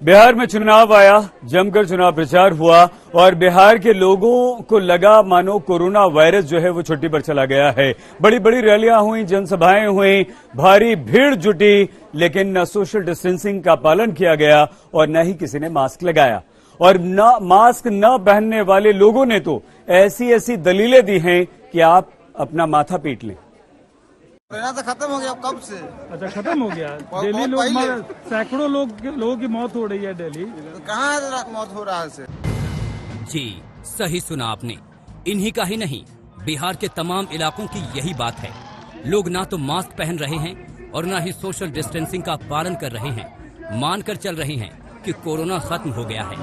बिहार में चुनाव आया, जमकर चुनाव प्रचार हुआ और बिहार के लोगों को लगा मानो कोरोना वायरस जो है वो छुट्टी पर चला गया है। बड़ी बड़ी रैलियां हुई, जनसभाएं हुई, भारी भीड़ जुटी, लेकिन न सोशल डिस्टेंसिंग का पालन किया गया और न ही किसी ने मास्क लगाया। और न मास्क न पहनने वाले लोगों ने तो ऐसी ऐसी दलीलें दी हैं कि आप अपना माथा पीट लें। कोरोना तो खत्म हो गया कब से। अच्छा, खत्म हो गया। डेली लोग सैकड़ों लोगों की मौत हो रही है डेली। तो कहाँ मौत हो रहा है? जी सही सुना आपने। इन्हीं का ही नहीं, बिहार के तमाम इलाकों की यही बात है। लोग ना तो मास्क पहन रहे हैं और ना ही सोशल डिस्टेंसिंग का पालन कर रहे हैं। मानकर चल रहे हैं कि कोरोना खत्म हो गया है।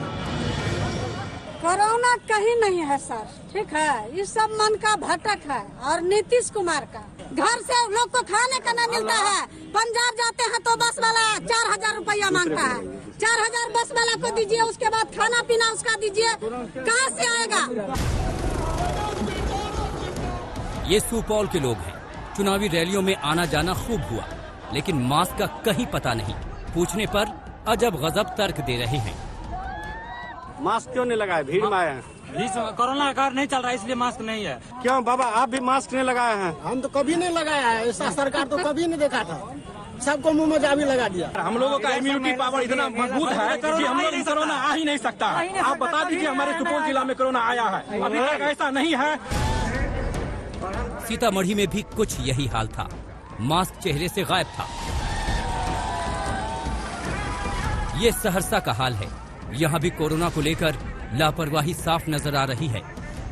कोरोना कहीं नहीं है सर, ठीक है। ये सब मन का भटक है और नीतीश कुमार का। घर से लोग को खाने का न मिलता है। पंजाब जाते हैं तो बस वाला 4,000 रुपया मांगता है। 4,000 बस वाला को दीजिए, उसके बाद खाना पीना उसका दीजिए, कहाँ से आएगा? ये सुपौल के लोग हैं। चुनावी रैलियों में आना जाना खूब हुआ, लेकिन मास्क का कहीं पता नहीं। पूछने पर अजब गजब तर्क दे रहे हैं। मास्क क्यों नहीं लगाए? भीड़ में आए हैं। कोरोना का कार्ड नहीं चल रहा है इसलिए मास्क नहीं है। क्यों बाबा, आप भी मास्क नहीं लगाए हैं? हम तो कभी नहीं लगाया है, ऐसा सरकार तो कभी नहीं देखा था। सबको मुंह में जाबी लगा दिया। हम लोगों का इम्यूनिटी पावर इतना मजबूत है कि हम लोग कोरोना आ ही नहीं सकता। आप बता दीजिए हमारे सुपौल जिला में कोरोना आया है? अभी तक ऐसा नहीं है। सीतामढ़ी में भी कुछ यही हाल था। मास्क चेहरे से गायब था। ये सहरसा का हाल है। यहाँ भी कोरोना को लेकर लापरवाही साफ नजर आ रही है।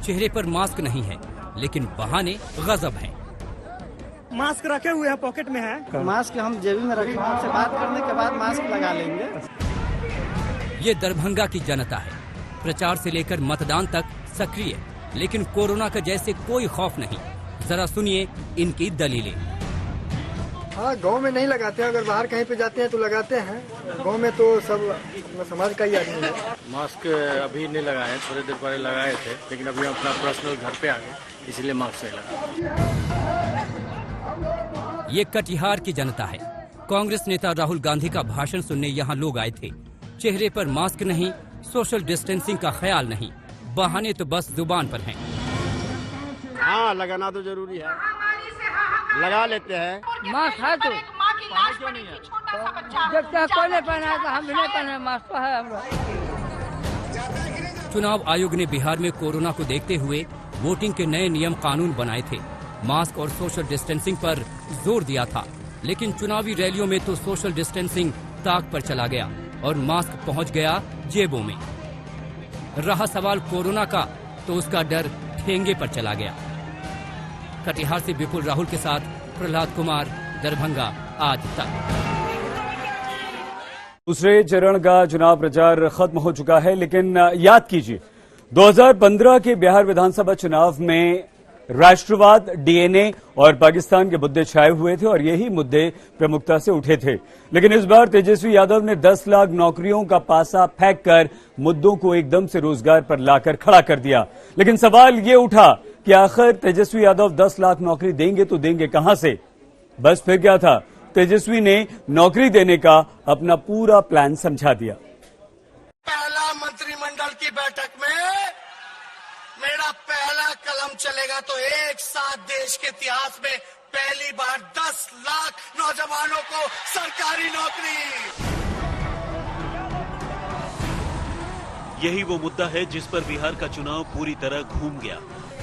चेहरे पर मास्क नहीं है, लेकिन बहाने गजब हैं। मास्क रखे हुए हैं, पॉकेट में है। मास्क हम जेबी में रखे, आपसे बात करने के बाद मास्क लगा लेंगे। ये दरभंगा की जनता है। प्रचार से लेकर मतदान तक सक्रिय, लेकिन कोरोना का जैसे कोई खौफ नहीं। जरा सुनिए इनकी दलीलें। हाँ, गांव में नहीं लगाते हैं, अगर बाहर कहीं पे जाते हैं तो लगाते हैं। गांव में तो सब अपना समाज का ही आदमी है। मास्क अभी नहीं लगाए, थोड़ी देर पहले लगाए थे, लेकिन अभी हम अपना पर्सनल घर पे आ गए, इसलिए मास्क नहीं लगा। ये कटिहार की जनता है। कांग्रेस नेता राहुल गांधी का भाषण सुनने यहाँ लोग आए थे। चेहरे पर मास्क नहीं, सोशल डिस्टेंसिंग का ख्याल नहीं, बहाने तो बस जुबान पर हैं। हाँ, लगाना तो जरूरी है, लगा लेते हैं। मास्क है तो जब तक कोई नहीं पहना है तो हम भी नहीं पहने, मास्क है हमरा। चुनाव आयोग ने बिहार में कोरोना को देखते हुए वोटिंग के नए नियम कानून बनाए थे। मास्क और सोशल डिस्टेंसिंग पर जोर दिया था, लेकिन चुनावी रैलियों में तो सोशल डिस्टेंसिंग ताक पर चला गया और मास्क पहुंच गया जेबों में। रहा सवाल कोरोना का, तो उसका डर ठेंगे पर चला गया। कटिहार से विपुल राहुल के साथ प्रहलाद कुमार, दरभंगा आज तक। दूसरे चरण का चुनाव प्रचार खत्म हो चुका है, लेकिन याद कीजिए 2015 के बिहार विधानसभा चुनाव में राष्ट्रवाद, डीएनए और पाकिस्तान के मुद्दे छाए हुए थे और यही मुद्दे प्रमुखता से उठे थे। लेकिन इस बार तेजस्वी यादव ने 10 लाख नौकरियों का पासा फेंककर मुद्दों को एकदम से रोजगार पर लाकर खड़ा कर दिया। लेकिन सवाल ये उठा कि आखिर तेजस्वी यादव 10 लाख नौकरी देंगे तो देंगे कहां से? बस फिर क्या था, तेजस्वी ने नौकरी देने का अपना पूरा प्लान समझा दिया। पहला मंत्रिमंडल की बैठक में मेरा पहला कलम चलेगा तो एक साथ देश के इतिहास में पहली बार 10 लाख नौजवानों को सरकारी नौकरी। यही वो मुद्दा है जिस पर बिहार का चुनाव पूरी तरह घूम गया।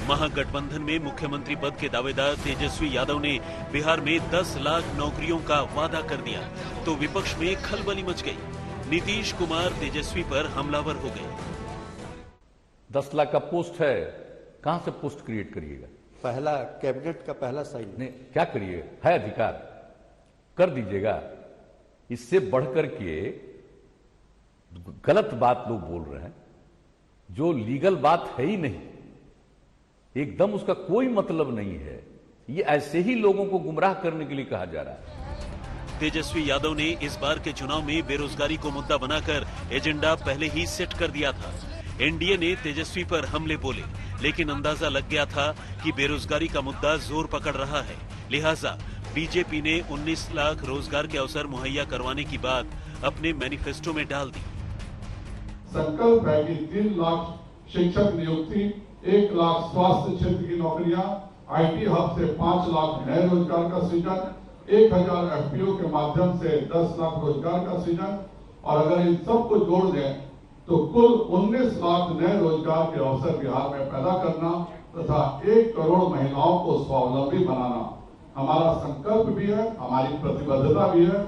महागठबंधन में मुख्यमंत्री पद के दावेदार तेजस्वी यादव ने बिहार में 10 लाख नौकरियों का वादा कर दिया तो विपक्ष में खलबली मच गई। नीतीश कुमार तेजस्वी पर हमलावर हो गए। 10 लाख का पोस्ट है, कहां से पोस्ट क्रिएट करिएगा? पहला कैबिनेट का पहला साइन नहीं, क्या करिए, है अधिकार, कर दीजिएगा। इससे बढ़कर के गलत बात लोग बोल रहे हैं, जो लीगल बात है ही नहीं, एकदम उसका कोई मतलब नहीं है। ये ऐसे ही लोगों को गुमराह करने के लिए कहा जा रहा है। तेजस्वी यादव ने इस बार के चुनाव में बेरोजगारी को मुद्दा बनाकर एजेंडा पहले ही सेट कर दिया था। एनडीए ने तेजस्वी पर हमले बोले, लेकिन अंदाजा लग गया था कि बेरोजगारी का मुद्दा जोर पकड़ रहा है। लिहाजा बीजेपी ने 19 लाख रोजगार के अवसर मुहैया करवाने की बात अपने मैनिफेस्टो में डाल दी। संकल्प है कि 3 लाख शिक्षक नियुक्ति, 1 लाख स्वास्थ्य क्षेत्र की नौकरियां, IT हब से 5 लाख नए रोजगार का सृजन, 1000 FPO के माध्यम से 10 लाख रोजगार का सृजन, और अगर इन सबको जोड़ दें तो कुल 19 लाख नए रोजगार के अवसर बिहार में पैदा करना तथा 1 करोड़ महिलाओं को स्वावलंबी बनाना हमारा संकल्प भी है, हमारी प्रतिबद्धता भी है।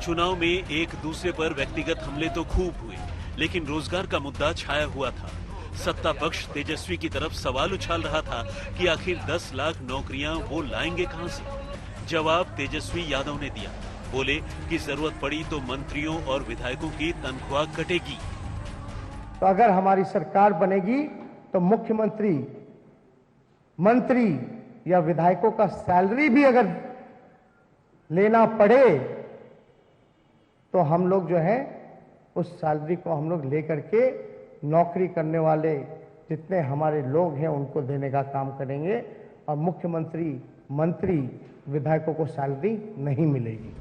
चुनाव में एक दूसरे पर व्यक्तिगत हमले तो खूब हुए, लेकिन रोजगार का मुद्दा छाया हुआ था। सत्ता पक्ष तेजस्वी की तरफ सवाल उछाल रहा था कि आखिर 10 लाख नौकरियां वो लाएंगे कहां से। जवाब तेजस्वी यादव ने दिया। बोले कि जरूरत पड़ी तो मंत्रियों और विधायकों की तनख्वाह कटेगी। तो अगर हमारी सरकार बनेगी तो मुख्यमंत्री, मंत्री या विधायकों का सैलरी भी अगर लेना पड़े तो हम लोग जो है उस सैलरी को हम लोग लेकर के नौकरी करने वाले जितने हमारे लोग हैं उनको देने का काम करेंगे, और मुख्यमंत्री, मंत्री, विधायकों को सैलरी नहीं मिलेगी।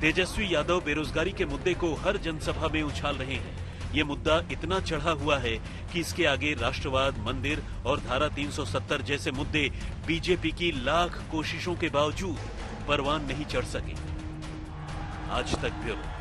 तेजस्वी यादव बेरोजगारी के मुद्दे को हर जनसभा में उछाल रहे हैं। ये मुद्दा इतना चढ़ा हुआ है कि इसके आगे राष्ट्रवाद, मंदिर और धारा 370 जैसे मुद्दे बीजेपी की लाख कोशिशों के बावजूद परवान नहीं चढ़ सके। आज तक ब्यूरो।